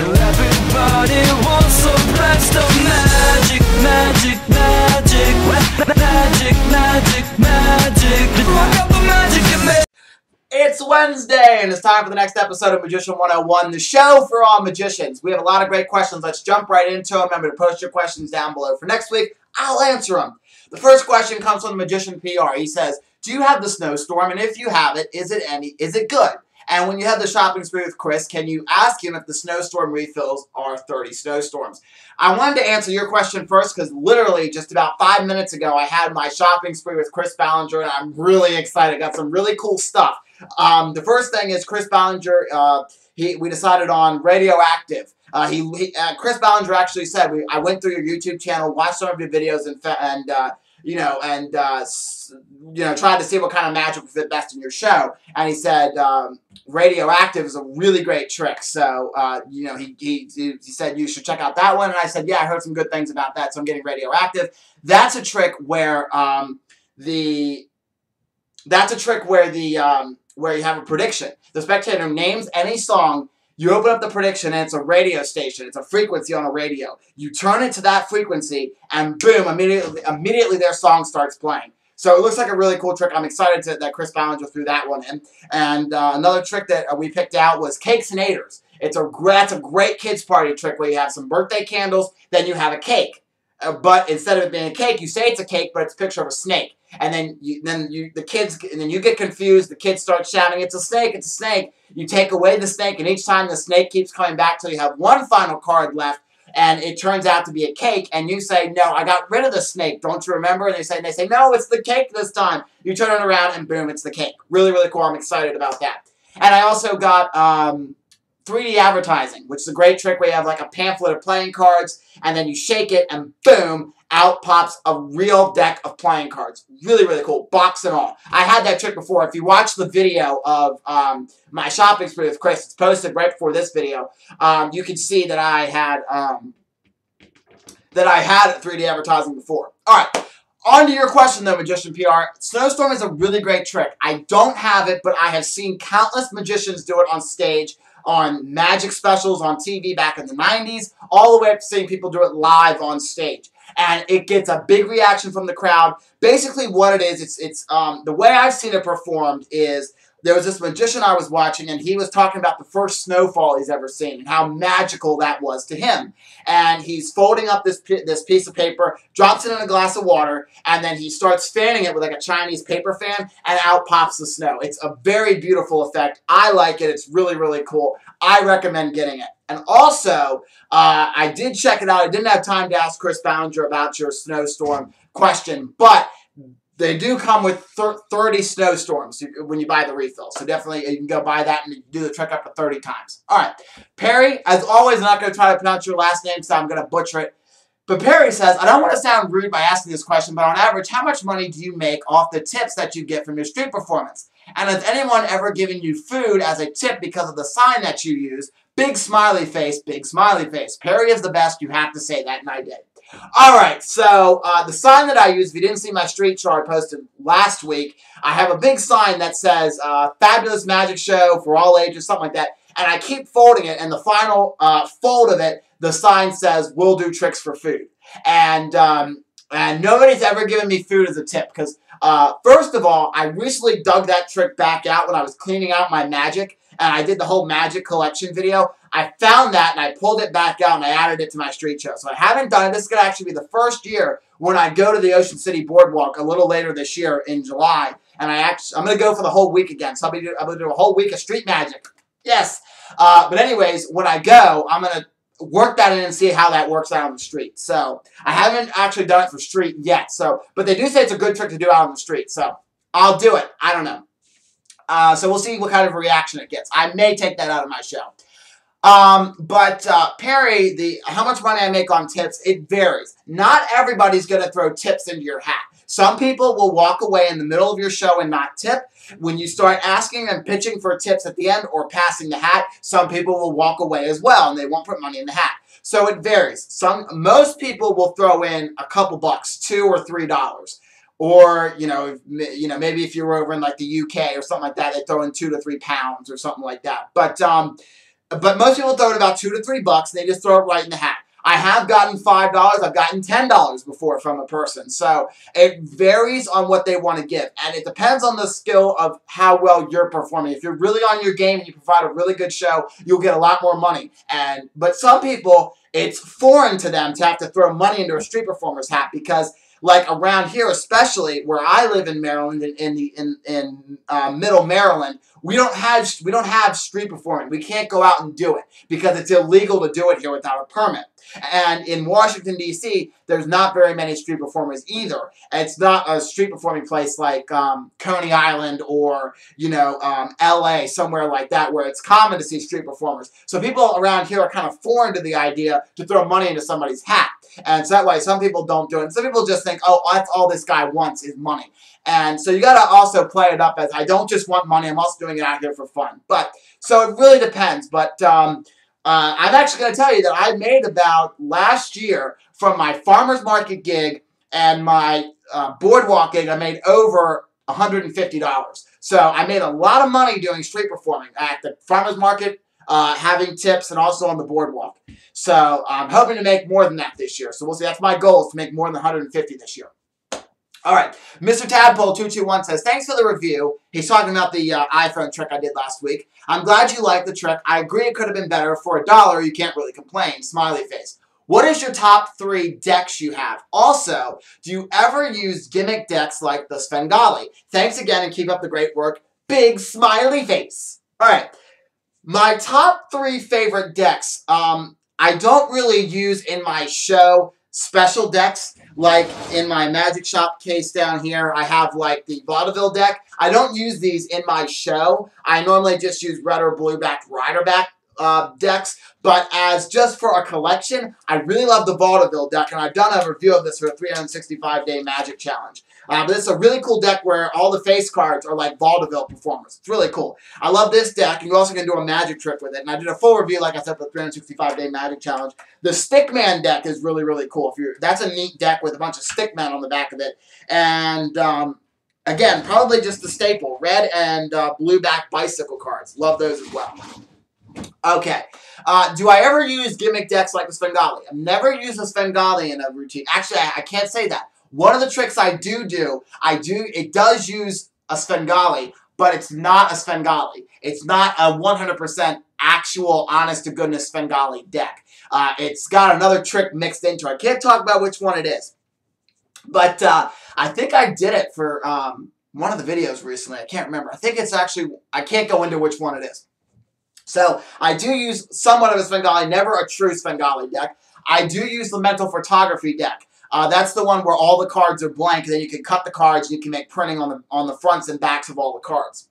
Everybody wants some blast of magic, magic, magic, magic, magic, magic. I got the magic in me. It's Wednesday, and it's time for the next episode of Magician 101, the show for all magicians. We have a lot of great questions. Let's jump right into them. Remember to post your questions down below for next week. I'll answer them. The first question comes from the Magician PR. He says, do you have the Snowstorm? And if you have it, is it good? And when you have the shopping spree with Chris, can you ask him if the Snowstorm refills are 30 Snowstorms? I wanted to answer your question first because literally just about 5 minutes ago, I had my shopping spree with Chris Ballinger, and I'm really excited. Got some really cool stuff. The first thing is Chris Ballinger, we decided on Radioactive. Chris Ballinger actually said, I went through your YouTube channel, watched some of your videos, and tried to see what kind of magic would fit best in your show. And he said Radioactive is a really great trick. So he said you should check out that one. And I said, yeah, I heard some good things about that, so I'm getting Radioactive. That's a trick where where you have a prediction. The spectator names any song. You open up the prediction, and it's a radio station. It's a frequency on a radio. You turn it to that frequency, and boom, immediately their song starts playing. So it looks like a really cool trick. I'm excited that Chris Ballinger threw that one in. And another trick that we picked out was Cakes and Eaters. That's a great kids' party trick where you have some birthday candles, then you have a cake. But instead of it being a cake, you say it's a cake, but it's a picture of a snake. And then you get confused. The kids start shouting, "It's a snake! It's a snake!" You take away the snake, and each time the snake keeps coming back till you have one final card left, and it turns out to be a cake. And you say, "No, I got rid of the snake. Don't you remember?" And they say, "No, it's the cake this time." You turn it around, and boom, it's the cake. Really, really cool. I'm excited about that. And I also got 3D advertising, which is a great trick where you have like a pamphlet of playing cards, and then you shake it, and boom, out pops a real deck of playing cards. Really, really cool. Box and all. I had that trick before. If you watch the video of my shopping spree with Chris, it's posted right before this video, you can see that I had 3D advertising before. All right. On to your question, though, Magician PR. Snowstorm is a really great trick. I don't have it, but I have seen countless magicians do it on stage, on magic specials on TV back in the 90s, all the way up to seeing people do it live on stage. And it gets a big reaction from the crowd. Basically what it is, it's the way I've seen it performed is there was this magician I was watching, and he was talking about the first snowfall he's ever seen and how magical that was to him. And he's folding up this piece of paper, drops it in a glass of water, and then he starts fanning it with like a Chinese paper fan, and out pops the snow. It's a very beautiful effect. I like it. It's really, really cool. I recommend getting it. And also, I did check it out. I didn't have time to ask Chris Ballinger about your Snowstorm question, but they do come with 30 Snowstorms when you buy the refill. So definitely you can go buy that and do the trick up to 30 times. All right. Perry, as always, I'm not going to try to pronounce your last name, so I'm going to butcher it. But Perry says, I don't want to sound rude by asking this question, but on average, how much money do you make off the tips that you get from your street performance? And has anyone ever given you food as a tip because of the sign that you use? Big smiley face, big smiley face. Perry is the best. You have to say that, and I did. All right, so the sign that I use, if you didn't see my street show I posted last week, I have a big sign that says Fabulous Magic Show for all ages, something like that. And I keep folding it, and the final fold of it, the sign says, "We'll do tricks for food." And nobody's ever given me food as a tip because, first of all, I recently dug that trick back out when I was cleaning out my magic, and I did the whole magic collection video. I found that, and I pulled it back out, and I added it to my street show. So I haven't done it. This is going to actually be the first year when I go to the Ocean City Boardwalk a little later this year in July, and I'm going to go for the whole week again. So I'm going to do a whole week of street magic. Yes. But anyways, when I go, I'm going to work that in and see how that works out on the street. So I haven't actually done it for street yet. So, but they do say it's a good trick to do out on the street. So I'll do it. I don't know. So we'll see what kind of reaction it gets. I may take that out of my show. Perry, how much money I make on tips, it varies. Not everybody's going to throw tips into your hat. Some people will walk away in the middle of your show and not tip. When you start asking and pitching for tips at the end or passing the hat, some people will walk away as well and they won't put money in the hat. So it varies. Most people will throw in a couple bucks, $2 or $3. Or, maybe if you were over in like the UK or something like that, they throw in £2 to £3 or something like that. But But most people throw it about $2 to $3 and they just throw it right in the hat. I have gotten $5. I've gotten $10 before from a person. So it varies on what they want to give. And it depends on the skill of how well you're performing. If you're really on your game and you provide a really good show, you'll get a lot more money. But some people, it's foreign to them to have to throw money into a street performer's hat because like around here, especially where I live in Maryland, in Middle Maryland, we don't have street performing. We can't go out and do it because it's illegal to do it here without a permit. And in Washington, D.C., there's not very many street performers either. It's not a street performing place like Coney Island or, L.A., somewhere like that, where it's common to see street performers. So people around here are kind of foreign to the idea to throw money into somebody's hat. And so that way, some people don't do it. And some people just think, oh, that's all this guy wants is money. And so you got to also play it up as, I don't just want money, I'm also doing it out here for fun. But, so it really depends. But I'm actually going to tell you that I made about last year from my farmer's market gig and my boardwalk gig, I made over $150. So I made a lot of money doing street performing at the farmer's market, having tips, and also on the boardwalk. So I'm hoping to make more than that this year. So we'll see. That's my goal, is to make more than 150 this year. All right. Mr. Tadpole221 says, thanks for the review. He's talking about the iPhone trick I did last week. I'm glad you liked the trick. I agree it could have been better. For $1, you can't really complain. Smiley face. What is your top 3 decks you have? Also, do you ever use gimmick decks like the Svengali? Thanks again and keep up the great work. Big smiley face. All right. My top 3 favorite decks, I don't really use in my show special decks. Like in my Magic Shop case down here, I have like the Vaudeville deck. I don't use these in my show. I normally just use red or blue backed rider back decks. But as just for a collection, I really love the Vaudeville deck. And I've done a review of this for a 365-day Magic Challenge. But this is a really cool deck where all the face cards are like Vaudeville performers. It's really cool. I love this deck, and you also can do a magic trick with it. And I did a full review, like I said, for the 365-day Magic Challenge. The Stickman deck is really, really cool. That's a neat deck with a bunch of Stickmen on the back of it. And again, probably just the staple, red and blue back bicycle cards. Love those as well. Okay. Do I ever use gimmick decks like the Svengali? I've never used a Svengali in a routine. Actually, I can't say that. One of the tricks I do, it does use a Svengali, but it's not a Svengali. It's not a 100% actual, honest-to-goodness Svengali deck. It's got another trick mixed into it. I can't talk about which one it is. But I think I did it for one of the videos recently. I can't remember. I think it's actually, I can't go into which one it is. So I do use somewhat of a Svengali, never a true Svengali deck. I do use the mental photography deck. That's the one where all the cards are blank, and then you can cut the cards and you can make printing on the fronts and backs of all the cards.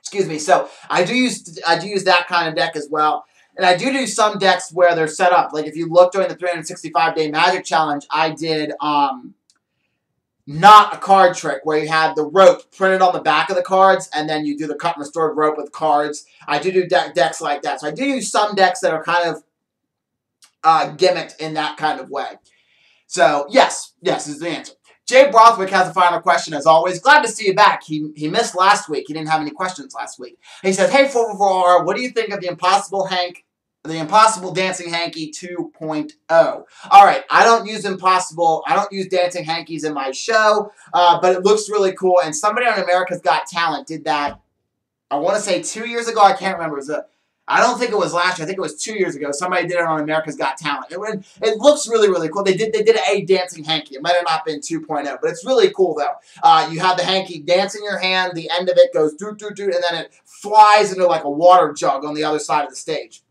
Excuse me. So I do use that kind of deck as well. And I do some decks where they're set up. Like if you look during the 365-day Magic Challenge, I did not a card trick where you had the rope printed on the back of the cards and then you do the cut and restored rope with cards. I do decks like that. So I do use some decks that are kind of gimmicked in that kind of way. So yes is the answer. Jay Brothwick has a final question as always. Glad to see you back. He missed last week. He didn't have any questions last week. He says, hey 444R, what do you think of the Impossible Dancing Hanky 2.0. Alright, I don't use Dancing Hankies in my show, but it looks really cool, and somebody on America's Got Talent did that, I want to say 2 years ago, I can't remember. I don't think it was last year, I think it was 2 years ago, somebody did it on America's Got Talent. It looks really, really cool. They did a Dancing Hanky. It might have not been 2.0, but it's really cool, though. You have the hanky dance in your hand, the end of it goes doot-doot-doot, and then it flies into like a water jug on the other side of the stage.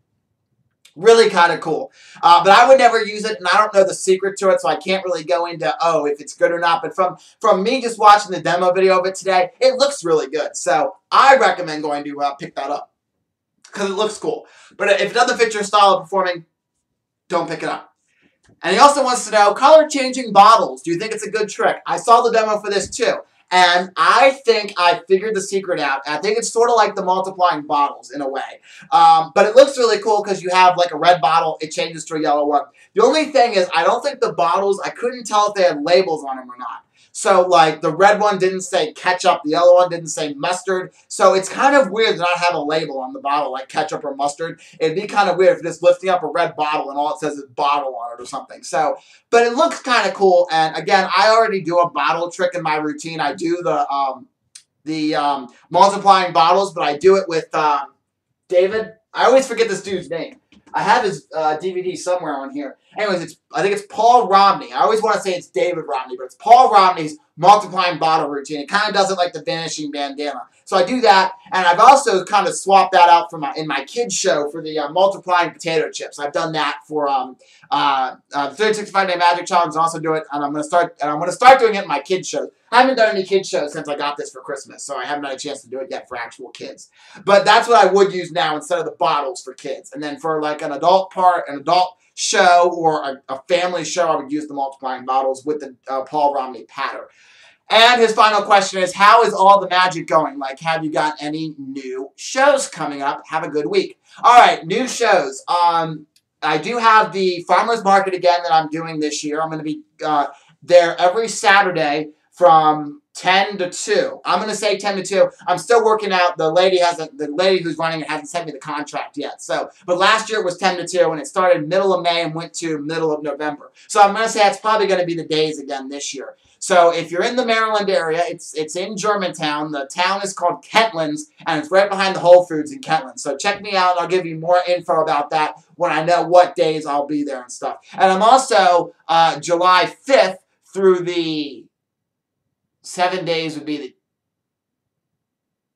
Really kind of cool. But I would never use it, and I don't know the secret to it, so I can't really go into, if it's good or not. But from me just watching the demo video of it today, it looks really good. So I recommend going to pick that up because it looks cool. But if it doesn't fit your style of performing, don't pick it up. And he also wants to know, color-changing bottles. Do you think it's a good trick? I saw the demo for this too. And I think I figured the secret out. I think it's sort of like the multiplying bottles in a way. But it looks really cool because you have like a red bottle, it changes to a yellow one. The only thing is I don't think the bottles, I couldn't tell if they had labels on them or not. So, like, the red one didn't say ketchup, the yellow one didn't say mustard. So, it's kind of weird to not have a label on the bottle, like ketchup or mustard. It'd be kind of weird if you're just lifting up a red bottle and all it says is bottle on it or something. So, but it looks kind of cool. And, again, I already do a bottle trick in my routine. I do the multiplying bottles, but I do it with David. I always forget this dude's name. I have his DVD somewhere on here. Anyways, I think it's Paul Romney. I always want to say it's David Romney, but it's Paul Romney's multiplying bottle routine. It kind of does it like the vanishing bandana. So I do that, and I've also kind of swapped that out for in my kids show for the multiplying potato chips. I've done that for the 365-day magic challenge. And also do it, and I'm gonna start doing it in my kids shows. I haven't done any kids shows since I got this for Christmas, so I haven't had a chance to do it yet for actual kids. But that's what I would use now instead of the bottles for kids. And then for like an adult show or a family show, I would use the multiplying bottles with the Paul Romney patter. And his final question is, how is all the magic going? Like, have you got any new shows coming up? Have a good week. All right, new shows. I do have the farmers market again that I'm doing this year. I'm going to be there every Saturday from 10 to 2. I'm going to say 10 to 2. I'm still working out. The lady who's running it hasn't sent me the contract yet. So, but last year it was 10 to 2, and it started middle of May and went to middle of November. So I'm going to say that's probably going to be the days again this year. So if you're in the Maryland area, it's in Germantown. The town is called Kentlands, and it's right behind the Whole Foods in Kentlands. So check me out, and I'll give you more info about that when I know what days I'll be there and stuff. And I'm also July 5th through the 7 days would be the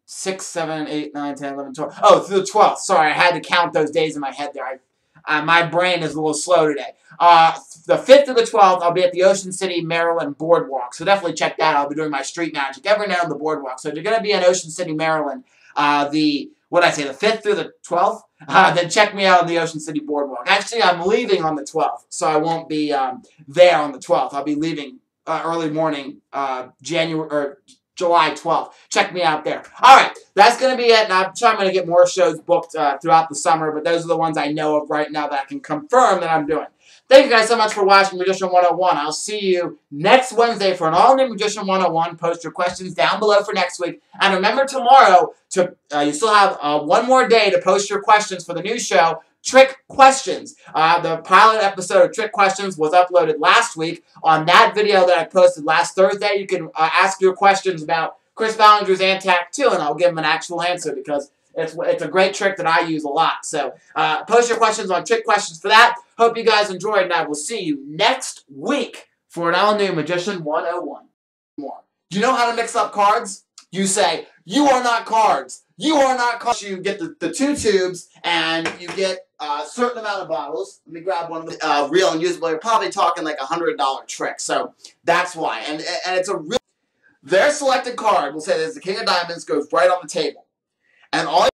6, 7, 8, 9, 10, 11, 12. Oh, through the 12th. Sorry, I had to count those days in my head there. My brain is a little slow today. The 5th to the 12th, I'll be at the Ocean City, Maryland Boardwalk. So definitely check that out. I'll be doing my street magic every night on the boardwalk. So if you're going to be in Ocean City, Maryland, the 5th through the 12th, then check me out on the Ocean City Boardwalk. Actually, I'm leaving on the 12th, so I won't be there on the 12th. I'll be leaving early morning, July 12th. Check me out there. All right, that's going to be it. And I'm sure I'm going to get more shows booked throughout the summer, but those are the ones I know of right now that I can confirm that I'm doing. Thank you guys so much for watching Magician 101. I'll see you next Wednesday for an all-new Magician 101. Post your questions down below for next week. And remember tomorrow, you still have one more day to post your questions for the new show, Trick Questions. The pilot episode of Trick Questions was uploaded last week. On that video that I posted last Thursday, you can ask your questions about Chris Ballinger's Antac 2, and I'll give him an actual answer because it's a great trick that I use a lot. So post your questions on Trick Questions for that. Hope you guys enjoyed, and I will see you next week for an all-new Magician 101. More. Do you know how to mix up cards? You say, you are not cards. You are not cards. You get the 2 tubes, and you get a certain amount of bottles. Let me grab one of the real and usable. You're probably talking like $100 trick. So that's why. And it's a real... Their selected card will say there's the King of Diamonds, goes right on the table. And all